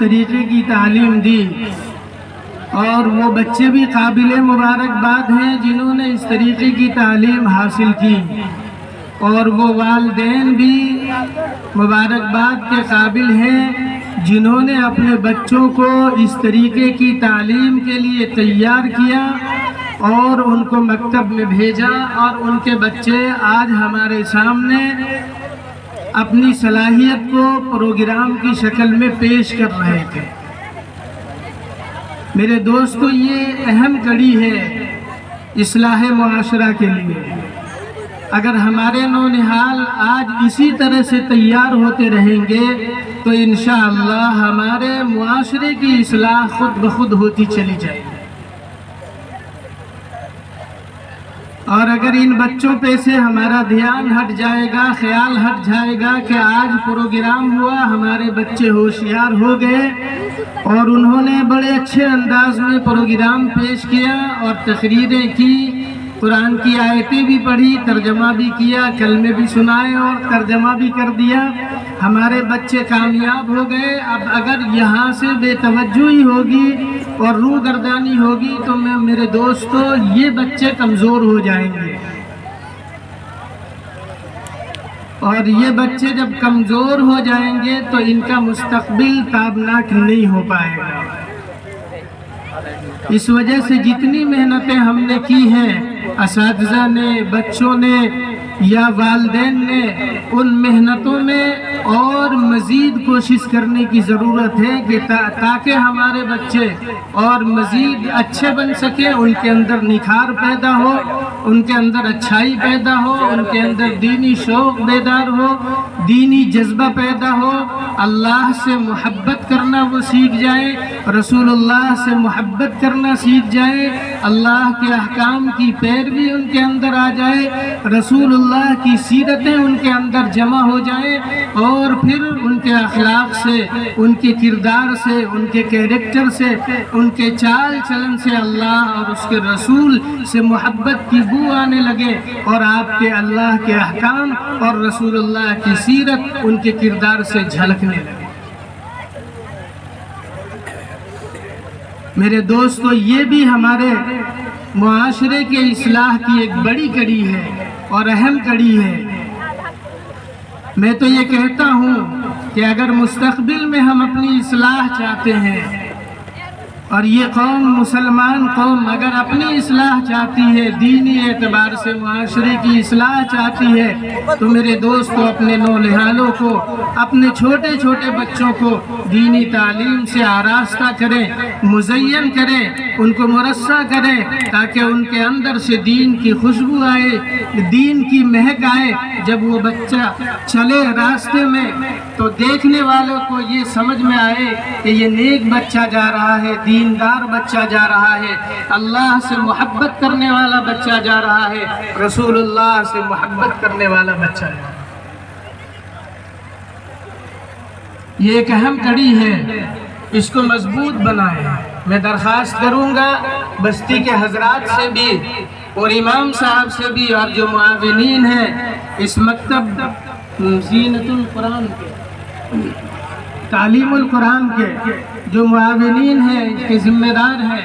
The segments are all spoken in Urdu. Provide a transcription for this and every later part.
طریقے کی تعلیم دی، اور وہ بچے بھی قابل مبارکباد ہیں جنہوں نے اس طریقے کی تعلیم حاصل کی، اور وہ والدین بھی مبارکباد کے قابل ہیں جنہوں نے اپنے بچوں کو اس طریقے کی تعلیم کے لیے تیار کیا اور ان کو مکتب میں بھیجا، اور ان کے بچے آج ہمارے سامنے اپنی صلاحیت کو پروگرام کی شکل میں پیش کر رہے تھے۔ میرے دوستو، یہ اہم کڑی ہے اصلاح معاشرہ کے لیے۔ اگر ہمارے نونہال آج اسی طرح سے تیار ہوتے رہیں گے تو انشاءاللہ ہمارے معاشرے کی اصلاح خود بخود ہوتی چلی جائے گی۔ اور اگر ان بچوں پہ سے ہمارا دھیان ہٹ جائے گا، خیال ہٹ جائے گا کہ آج پروگرام ہوا، ہمارے بچے ہوشیار ہو گئے اور انہوں نے بڑے اچھے انداز میں پروگرام پیش کیا اور تقریریں کی، قرآن کی آیتیں بھی پڑھی، ترجمہ بھی کیا، کلمے بھی سنائے اور ترجمہ بھی کر دیا، ہمارے بچے کامیاب ہو گئے۔ اب اگر یہاں سے بے توجہی ہوگی اور روگردانی ہوگی تو میرے دوستو یہ بچے کمزور ہو جائیں گے، اور یہ بچے جب کمزور ہو جائیں گے تو ان کا مستقبل تابناک نہیں ہو پائے گا۔ اس وجہ سے جتنی محنتیں ہم نے کی ہیں، اساتذہ نے، بچوں نے یا والدین نے، ان محنتوں میں اور مزید کوشش کرنے کی ضرورت ہے کہ تاکہ ہمارے بچے اور مزید اچھے بن سکیں، ان کے اندر نکھار پیدا ہو، ان کے اندر اچھائی پیدا ہو، ان کے اندر دینی شوق بیدار ہو، دینی جذبہ پیدا ہو، اللہ سے محبت کرنا وہ سیکھ جائیں، رسول اللہ سے محبت کرنا سیکھ جائیں، اللہ کے احکام کی پیروی ان کے اندر آ جائے، رسول اللہ کی سیرتیں ان کے اندر جمع ہو جائیں، اور پھر ان کے اخلاق سے، ان کے کردار سے، ان کے کیریکٹر سے، ان کے چال چلن سے اللہ اور اس کے رسول سے محبت کی بو آنے لگے، اور آپ کے اللہ کے احکام اور رسول اللہ کی سیرت ان کے کردار سے جھلکنے لگے۔ میرے دوستو، یہ بھی ہمارے معاشرے کے اصلاح کی ایک بڑی کڑی ہے اور اہم کڑی ہے۔ میں تو یہ کہتا ہوں کہ اگر مستقبل میں ہم اپنی اصلاح چاہتے ہیں، اور یہ قوم، مسلمان قوم اگر اپنی اصلاح چاہتی ہے، دینی اعتبار سے معاشرے کی اصلاح چاہتی ہے، تو میرے دوستو اپنے نونہالوں کو، اپنے چھوٹے چھوٹے بچوں کو دینی تعلیم سے آراستہ کریں، مزین کریں، ان کو مرصع کریں، تاکہ ان کے اندر سے دین کی خوشبو آئے، دین کی مہک آئے۔ جب وہ بچہ چلے راستے میں تو دیکھنے والوں کو یہ سمجھ میں آئے کہ یہ نیک بچہ جا رہا ہے، دیندار بچہ جا رہا ہے، اللہ سے محبت کرنے والا بچہ جا رہا ہے، رسول اللہ سے محبت کرنے والا بچہ جا رہا ہے۔ یہ ایک اہم کڑی ہے، اس کو مضبوط بنائیں۔ میں درخواست کروں گا بستی کے حضرات سے بھی اور امام صاحب سے بھی، اور جو معاونین ہیں اس مکتب زینت القرآن کے، تعلیم القرآن کے جو معاونین ہیں، اس کے ذمہ دار ہیں،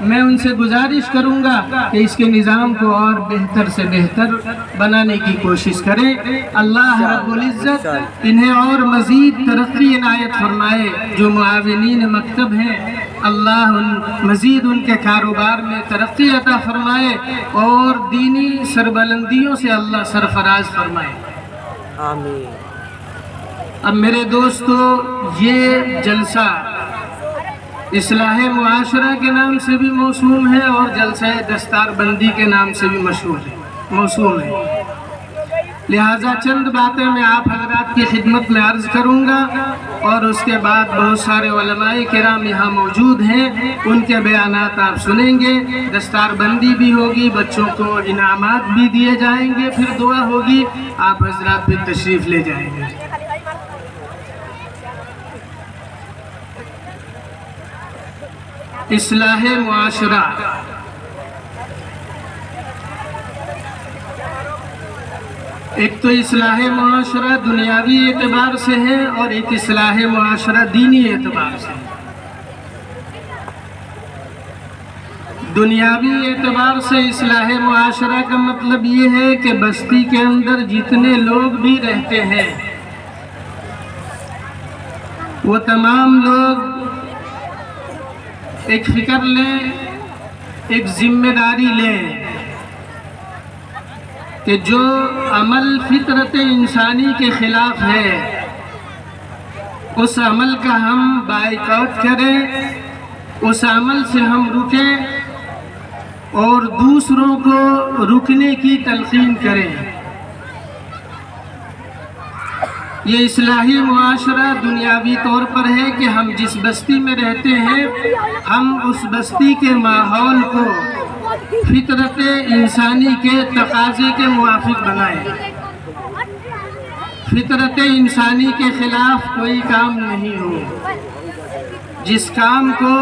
میں ان سے گزارش کروں گا کہ اس کے نظام کو اور بہتر سے بہتر بنانے کی کوشش کریں۔ اللہ رب العزت انہیں اور مزید ترقی عنایت فرمائے۔ جو معاونین مکتب ہیں، اللہ مزید ان کے کاروبار میں ترقی عطا فرمائے اور دینی سربلندیوں سے اللہ سرفراز فرمائے۔ آمین۔ اب میرے دوستو، یہ جلسہ اصلاح معاشرہ کے نام سے بھی موسوم ہے اور جلسہ دستار بندی کے نام سے بھی موسوم ہے، لہٰذا چند باتیں میں آپ حضرات کی خدمت میں عرض کروں گا، اور اس کے بعد بہت سارے علماء کرام یہاں موجود ہیں، ان کے بیانات آپ سنیں گے، دستار بندی بھی ہوگی، بچوں کو انعامات بھی دیے جائیں گے، پھر دعا ہوگی، آپ حضرات پھر تشریف لے جائیں گے۔ اصلاح معاشرہ، ایک تو اصلاح معاشرہ دنیاوی اعتبار سے ہے اور ایک اصلاح معاشرہ دینی اعتبار سے ہے۔ دنیاوی اعتبار سے اصلاح معاشرہ کا مطلب یہ ہے کہ بستی کے اندر جتنے لوگ بھی رہتے ہیں وہ تمام لوگ ایک فکر لیں، ایک ذمہ داری لیں کہ جو عمل فطرت انسانی کے خلاف ہے اس عمل کا ہم بائیکاٹ کریں، اس عمل سے ہم رکیں اور دوسروں کو رکنے کی تلقین کریں۔ یہ اصلاحی معاشرہ دنیاوی طور پر ہے کہ ہم جس بستی میں رہتے ہیں ہم اس بستی کے ماحول کو فطرت انسانی کے تقاضے کے موافق بنائیں، فطرت انسانی کے خلاف کوئی کام نہیں ہو۔ جس کام کو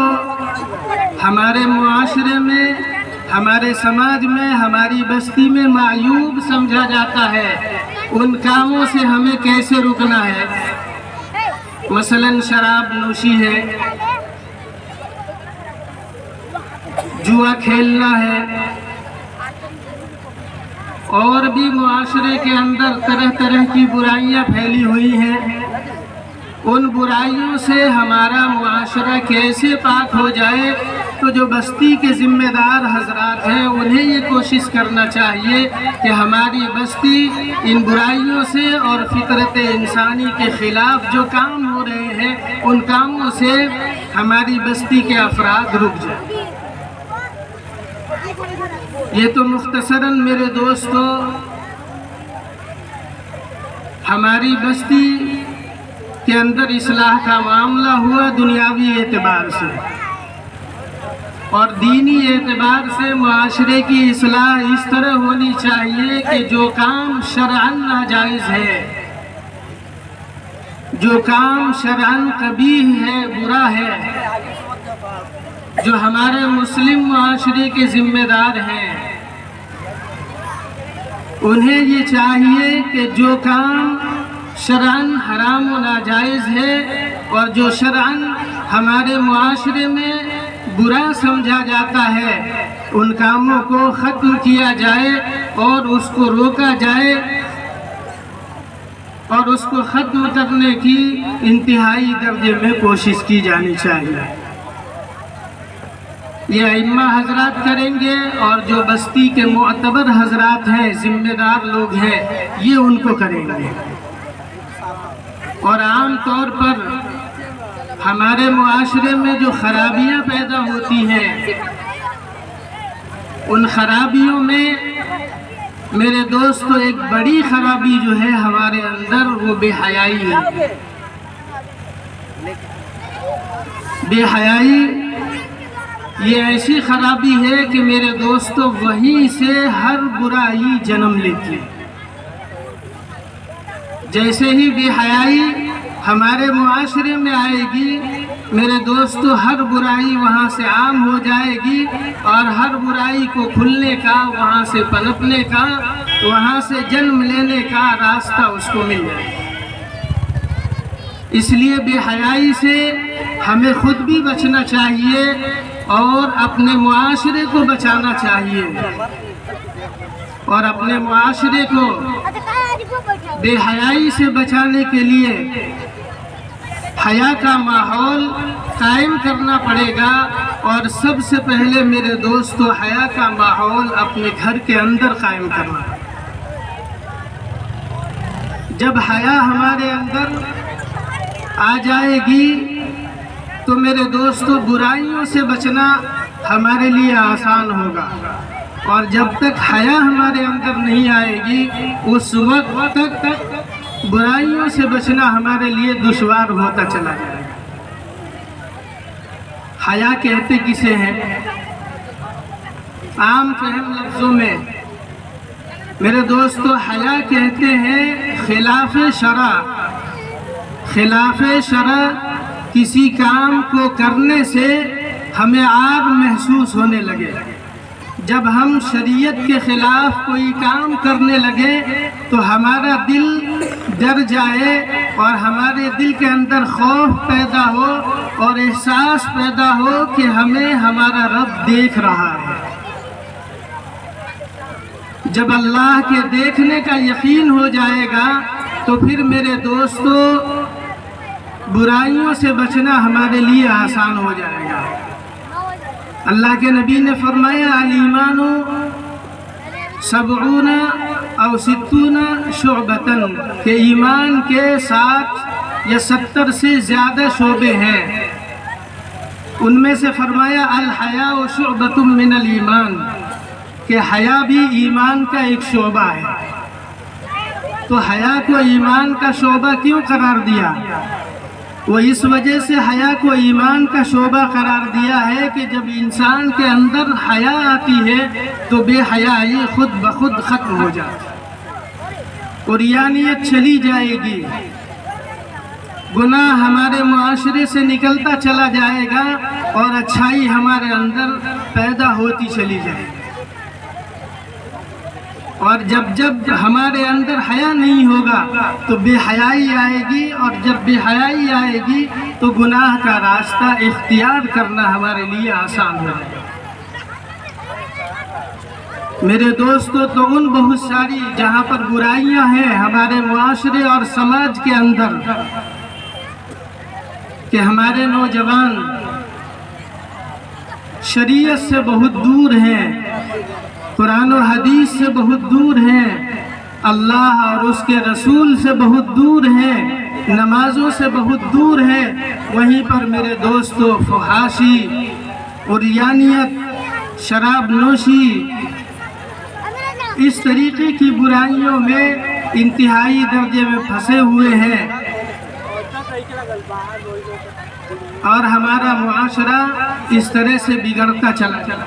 ہمارے معاشرے میں، ہمارے سماج میں، ہماری بستی میں معیوب سمجھا جاتا ہے ان کاموں سے ہمیں کیسے رکنا ہے۔ مثلاً شراب نوشی ہے، جوا کھیلنا ہے، اور بھی معاشرے کے اندر طرح طرح کی برائیاں پھیلی ہوئی ہیں۔ ان برائیوں سے ہمارا معاشرہ کیسے پاک ہو جائے، تو جو بستی کے ذمہ دار حضرات ہیں انہیں یہ کوشش کرنا چاہیے کہ ہماری بستی ان برائیوں سے اور فطرت انسانی کے خلاف جو کام ہو رہے ہیں ان کاموں سے ہماری بستی کے افراد رک جائیں۔ یہ تو مختصراً میرے دوستو ہماری بستی کے اندر اصلاح کا معاملہ ہوا دنیاوی اعتبار سے، اور دینی اعتبار سے معاشرے کی اصلاح اس طرح ہونی چاہیے کہ جو کام شرعاً ناجائز ہے، جو کام شرعاً قبیح ہے، برا ہے، جو ہمارے مسلم معاشرے کے ذمہ دار ہیں انہیں یہ چاہیے کہ جو کام شرعاً حرام و ناجائز ہے اور جو شرعاً ہمارے معاشرے میں برا سمجھا جاتا ہے ان کاموں کو ختم کیا جائے اور اس کو روکا جائے، اور اس کو ختم کرنے کی انتہائی درجے میں کوشش کی جانی چاہیے۔ یہ ائمہ حضرات کریں گے، اور جو بستی کے معتبر حضرات ہیں، ذمہ دار لوگ ہیں، یہ ان کو کریں گے۔ اور عام طور پر ہمارے معاشرے میں جو خرابیاں پیدا ہوتی ہیں ان خرابیوں میں میرے دوستو ایک بڑی خرابی جو ہے ہمارے اندر وہ بے حیائی ہے۔ بے حیائی یہ ایسی خرابی ہے کہ میرے دوستو وہیں سے ہر برائی جنم لیتی ہے۔ جیسے ہی بے حیائی ہمارے معاشرے میں آئے گی میرے دوستو ہر برائی وہاں سے عام ہو جائے گی، اور ہر برائی کو کھلنے کا، وہاں سے پنپنے کا، وہاں سے جنم لینے کا راستہ اس کو مل جائے گا۔ اس لیے بے حیائی سے ہمیں خود بھی بچنا چاہیے اور اپنے معاشرے کو بچانا چاہیے، اور اپنے معاشرے کو بے حیائی سے بچانے کے لیے حیا کا ماحول قائم کرنا پڑے گا۔ اور سب سے پہلے میرے دوستو حیا کا ماحول اپنے گھر کے اندر قائم کرنا ہے۔ جب حیا ہمارے اندر آ جائے گی تو میرے دوستو برائیوں سے بچنا ہمارے لیے آسان ہوگا، اور جب تک حیا ہمارے اندر نہیں آئے گی اس وقت تک برائیوں سے بچنا ہمارے لیے دشوار ہوتا چلا جائے گا۔ حیا کہتے کسے ہیں؟ عام فہم لفظوں میں میرے دوستو حیا کہتے ہیں خلاف شرع۔ خلاف شرع کسی کام کو کرنے سے ہمیں عار محسوس ہونے لگے، جب ہم شریعت کے خلاف کوئی کام کرنے لگے تو ہمارا دل ڈر جائے اور ہمارے دل کے اندر خوف پیدا ہو اور احساس پیدا ہو کہ ہمیں ہمارا رب دیکھ رہا ہے۔ جب اللہ کے دیکھنے کا یقین ہو جائے گا تو پھر میرے دوستو برائیوں سے بچنا ہمارے لیے آسان ہو جائے گا۔ اللہ کے نبی نے فرمایا الایمان 70 او 60 شعبۃ، کہ ایمان کے 60 یا 70 سے زیادہ شعبے ہیں۔ ان میں سے فرمایا الحیاء شعبۃ من الایمان، کہ حیا بھی ایمان کا ایک شعبہ ہے۔ تو حیا کو ایمان کا شعبہ کیوں قرار دیا؟ وہ اس وجہ سے حیا کو ایمان کا شعبہ قرار دیا ہے کہ جب انسان کے اندر حیا آتی ہے تو بے حیائی خود بخود ختم ہو جاتی، اور یانیت چلی جائے گی، گناہ ہمارے معاشرے سے نکلتا چلا جائے گا اور اچھائی ہمارے اندر پیدا ہوتی چلی جائے گی۔ اور جب ہمارے اندر حیا نہیں ہوگا تو بے حیائی آئے گی، اور جب بے حیائی آئے گی تو گناہ کا راستہ اختیار کرنا ہمارے لیے آسان ہو جائے گا۔ میرے دوستو، تو ان بہت ساری جہاں پر برائیاں ہیں ہمارے معاشرے اور سماج کے اندر کہ ہمارے نوجوان شریعت سے بہت دور ہیں، قرآن و حدیث سے بہت دور ہیں، اللہ اور اس کے رسول سے بہت دور ہیں، نمازوں سے بہت دور ہیں، وہیں پر میرے دوستو فحاشی، عریانیت، شراب نوشی، اس طریقے کی برائیوں میں انتہائی درجے میں پھنسے ہوئے ہیں، اور ہمارا معاشرہ اس طرح سے بگڑتا چلا چلا۔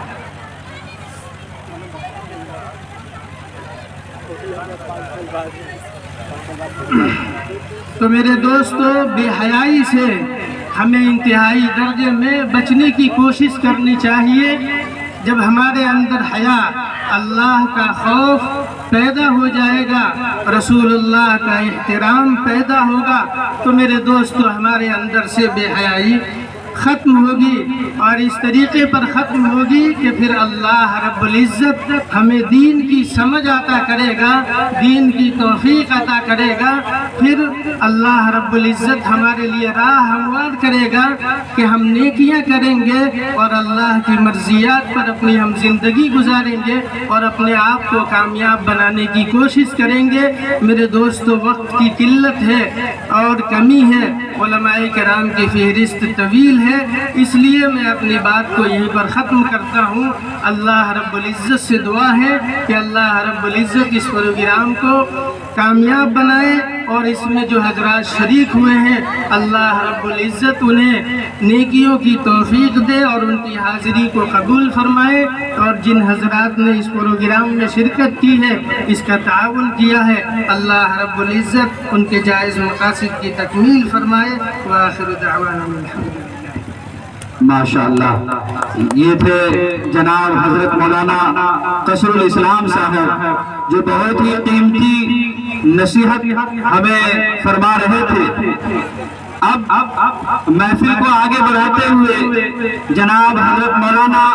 تو میرے دوستو، بے حیائی سے ہمیں انتہائی درجے میں بچنے کی کوشش کرنی چاہیے۔ جب ہمارے اندر حیا، اللہ کا خوف پیدا ہو جائے گا، رسول اللہ کا احترام پیدا ہوگا، تو میرے دوستو ہمارے اندر سے بے حیائی ختم ہوگی، اور اس طریقے پر ختم ہوگی کہ پھر اللہ رب العزت ہمیں دین کی سمجھ عطا کرے گا، دین کی توفیق عطا کرے گا، پھر اللہ رب العزت ہمارے لیے راہ ہموار کرے گا کہ ہم نیکیاں کریں گے اور اللہ کی مرضیات پر اپنی ہم زندگی گزاریں گے اور اپنے آپ کو کامیاب بنانے کی کوشش کریں گے۔ میرے دوستو، وقت کی قلت ہے اور کمی ہے، علماء کرام کی فہرست طویل ہے، اس لیے میں اپنی بات کو یہیں پر ختم کرتا ہوں۔ اللہ رب العزت سے دعا ہے کہ اللہ رب العزت اس پروگرام کو کامیاب بنائے، اور اس میں جو حضرات شریک ہوئے ہیں اللہ رب العزت انہیں نیکیوں کی توفیق دے اور ان کی حاضری کو قبول فرمائے، اور جن حضرات نے اس پروگرام میں شرکت کی ہے، اس کا تعاون کیا ہے، اللہ رب العزت ان کے جائز مقاصد کی تکمیل فرمائے۔ وآخر دعوانا الحمدللہ۔ ماشاءاللہ، یہ تھے جناب حضرت مولانا قصر الاسلام صاحب، جو بہت ہی قیمتی نصیحت ہمیں فرما رہے تھے۔ اب محفل کو آگے بڑھاتے ہوئے جناب حضرت مولانا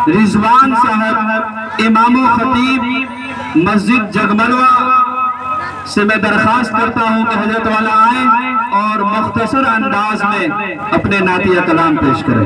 رضوان صاحب، امام و خطیب مسجد جگملوہ سے میں درخواست کرتا ہوں کہ حضرت والا آئیں اور مختصر انداز میں اپنے نعتیہ کلام پیش کریں۔